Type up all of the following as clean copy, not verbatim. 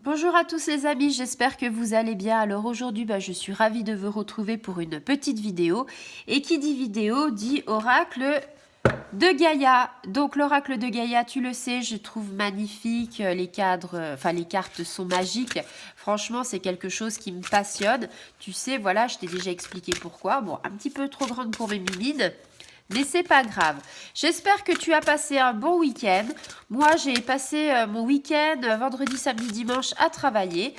Bonjour à tous les amis, j'espère que vous allez bien. Alors aujourd'hui, je suis ravie de vous retrouver pour une petite vidéo. Et qui dit vidéo dit oracle de Gaïa. Donc l'oracle de Gaïa, tu le sais, je trouve magnifique. Les cadres, les cartes sont magiques. Franchement, c'est quelque chose qui me passionne. Tu sais, voilà, je t'ai déjà expliqué pourquoi. Bon, un petit peu trop grande pour mes mimines. Mais c'est pas grave. J'espère que tu as passé un bon week-end. Moi, j'ai passé mon week-end vendredi, samedi, dimanche à travailler.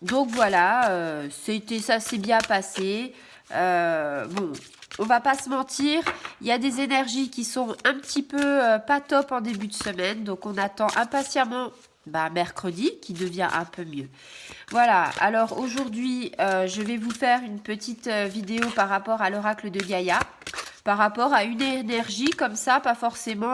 Donc voilà, ça s'est bien passé. Bon, on va pas se mentir, il y a des énergies qui sont un petit peu pas top en début de semaine. Donc on attend impatiemment mercredi qui devient un peu mieux. Voilà, alors aujourd'hui, je vais vous faire une petite vidéo par rapport à l'oracle de Gaïa. Par rapport à une énergie comme ça, pas forcément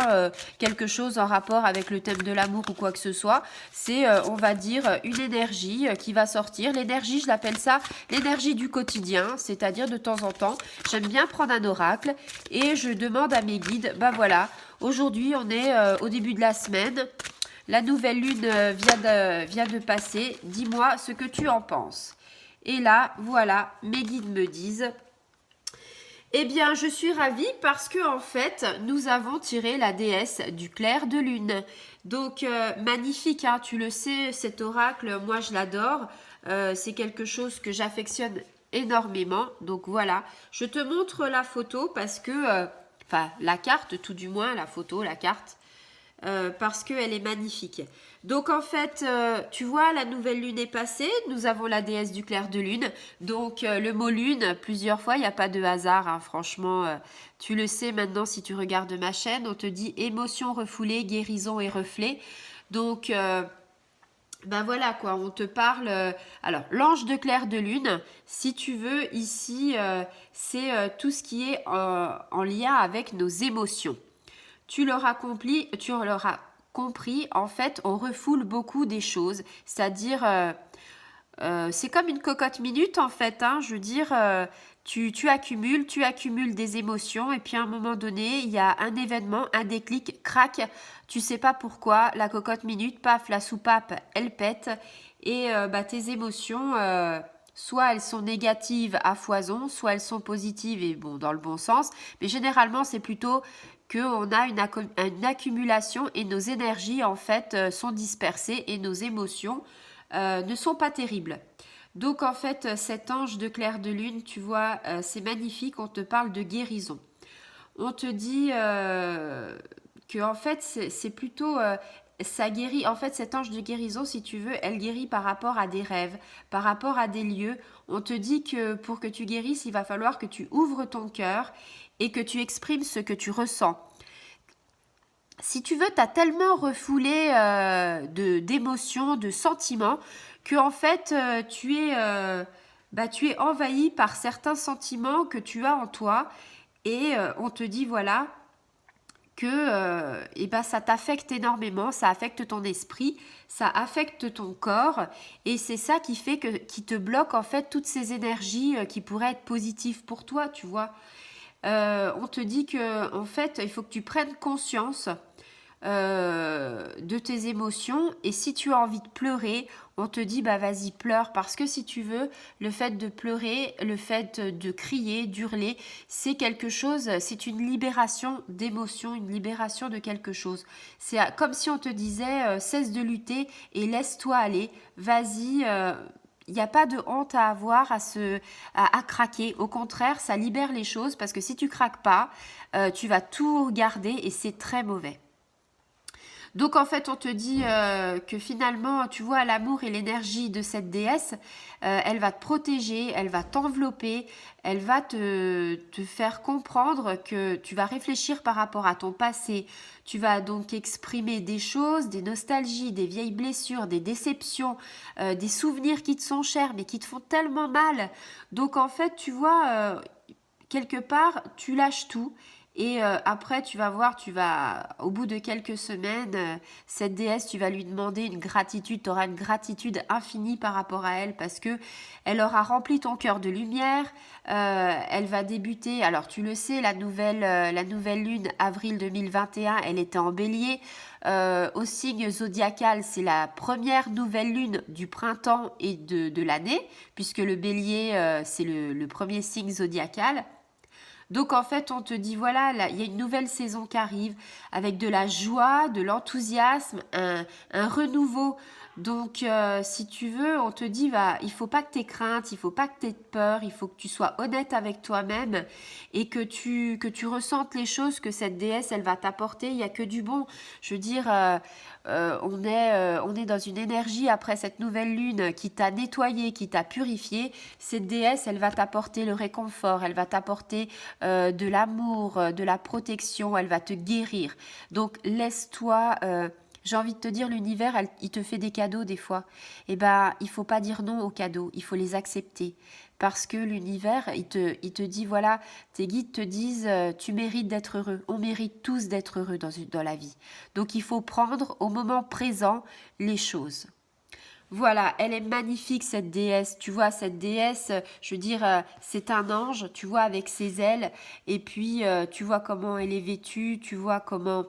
quelque chose en rapport avec le thème de l'amour ou quoi que ce soit. C'est, on va dire, une énergie qui va sortir. L'énergie, je l'appelle ça l'énergie du quotidien, c'est-à-dire de temps en temps, j'aime bien prendre un oracle et je demande à mes guides, voilà, aujourd'hui on est au début de la semaine, la nouvelle lune vient de passer, dis-moi ce que tu en penses. Et là, voilà, mes guides me disent... Eh bien, je suis ravie parce que en fait, nous avons tiré la déesse du clair de lune. Donc, magnifique, hein, tu le sais, cet oracle, moi je l'adore. C'est quelque chose que j'affectionne énormément. Donc voilà, je te montre la photo parce que, la carte, tout du moins, la photo, la carte. Parce qu'elle est magnifique. Donc en fait, tu vois, la nouvelle lune est passée, nous avons la déesse du clair de lune, donc le mot lune, plusieurs fois, il n'y a pas de hasard, hein, franchement, tu le sais maintenant si tu regardes ma chaîne, on te dit émotion refoulée, guérison et reflet, donc... voilà quoi, on te parle... alors, l'ange de clair de lune, si tu veux, ici, c'est tout ce qui est en lien avec nos émotions. Tu l'auras compris, en fait, on refoule beaucoup des choses. C'est-à-dire, c'est comme une cocotte minute, en fait. Hein, je veux dire, tu accumules des émotions. Et puis, à un moment donné, il y a un événement, un déclic, crac. Tu sais pas pourquoi. La cocotte minute, paf, la soupape, elle pète. Et tes émotions... soit elles sont négatives à foison, soit elles sont positives et bon, dans le bon sens. Mais généralement, c'est plutôt qu'on a une accumulation et nos énergies, en fait, sont dispersées et nos émotions ne sont pas terribles. Donc, en fait, cet ange de clair de lune, tu vois, c'est magnifique, on te parle de guérison. On te dit que, en fait, c'est plutôt... ça guérit, en fait, cet ange de guérison, si tu veux, elle guérit par rapport à des rêves, par rapport à des lieux. On te dit que pour que tu guérisses, il va falloir que tu ouvres ton cœur et que tu exprimes ce que tu ressens. Si tu veux, tu as tellement refoulé d'émotions, de sentiments, que en fait, tu es envahi par certains sentiments que tu as en toi. Et on te dit, voilà, que ça t'affecte énormément, ça affecte ton esprit, ça affecte ton corps et c'est ça qui te bloque en fait toutes ces énergies qui pourraient être positives pour toi, tu vois. On te dit que en fait, il faut que tu prennes conscience de tes émotions et si tu as envie de pleurer, on te dit vas-y pleure parce que si tu veux, le fait de pleurer, le fait de crier, d'hurler, c'est quelque chose, c'est une libération d'émotions, une libération de quelque chose. C'est comme si on te disait cesse de lutter et laisse-toi aller, vas-y. Il n'y a pas de honte à avoir à craquer. Au contraire, ça libère les choses parce que si tu craques pas, tu vas tout garder et c'est très mauvais. Donc en fait, on te dit que finalement, tu vois, l'amour et l'énergie de cette déesse, elle va te protéger, elle va t'envelopper, elle va te faire comprendre que tu vas réfléchir par rapport à ton passé. Tu vas donc exprimer des choses, des nostalgies, des vieilles blessures, des déceptions, des souvenirs qui te sont chers mais qui te font tellement mal. Donc en fait, tu vois, quelque part, tu lâches tout. Et après, tu vas voir, au bout de quelques semaines, cette déesse, tu vas lui demander une gratitude, tu auras une gratitude infinie par rapport à elle parce que elle aura rempli ton cœur de lumière, elle va débuter, alors tu le sais, la nouvelle lune, avril 2021, elle était en bélier, au signe zodiacal, c'est la première nouvelle lune du printemps et de l'année, puisque le bélier, c'est le premier signe zodiacal. Donc en fait, on te dit, voilà, là, il y a une nouvelle saison qui arrive avec de la joie, de l'enthousiasme, un renouveau. Donc si tu veux, on te dit, bah, il faut pas que tu aies crainte, il faut pas que tu aies peur, il faut que tu sois honnête avec toi-même et que tu ressentes les choses que cette déesse, elle va t'apporter. Il n'y a que du bon. Je veux dire, on est dans une énergie après cette nouvelle lune qui t'a nettoyé, qui t'a purifié. Cette déesse, elle va t'apporter le réconfort, elle va t'apporter de l'amour, de la protection, elle va te guérir. Donc laisse-toi, j'ai envie de te dire, l'univers, il te fait des cadeaux des fois. Eh ben, il faut pas dire non aux cadeaux, il faut les accepter. Parce que l'univers, il te dit, voilà, tes guides te disent, tu mérites d'être heureux. On mérite tous d'être heureux dans la vie. Donc il faut prendre au moment présent les choses. Voilà, elle est magnifique cette déesse. Tu vois, cette déesse, je veux dire, c'est un ange, tu vois, avec ses ailes. Et puis, tu vois comment elle est vêtue, tu vois comment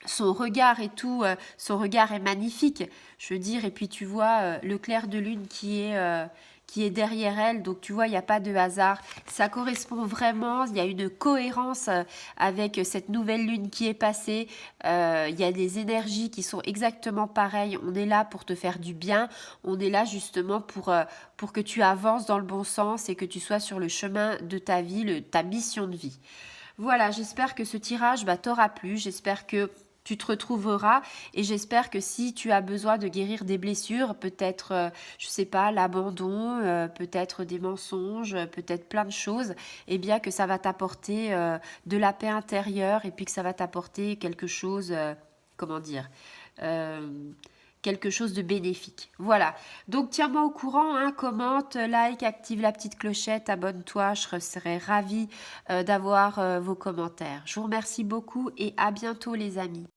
son regard et tout, son regard est magnifique. Je veux dire, et puis tu vois le clair de lune qui est derrière elle. Donc tu vois, il n'y a pas de hasard. Ça correspond vraiment, il y a une cohérence avec cette nouvelle lune qui est passée. Il y a des énergies qui sont exactement pareilles. On est là pour te faire du bien. On est là justement pour que tu avances dans le bon sens et que tu sois sur le chemin de ta vie, ta mission de vie. Voilà, j'espère que ce tirage t'aura plu. J'espère que tu te retrouveras et j'espère que si tu as besoin de guérir des blessures, peut-être, je sais pas, l'abandon, peut-être des mensonges, peut-être plein de choses, eh bien que ça va t'apporter de la paix intérieure et puis que ça va t'apporter quelque chose, comment dire, euh, quelque chose de bénéfique. Voilà. Donc tiens-moi au courant, hein, commente, like, active la petite clochette, abonne-toi, je serai ravie d'avoir vos commentaires. Je vous remercie beaucoup et à bientôt les amis.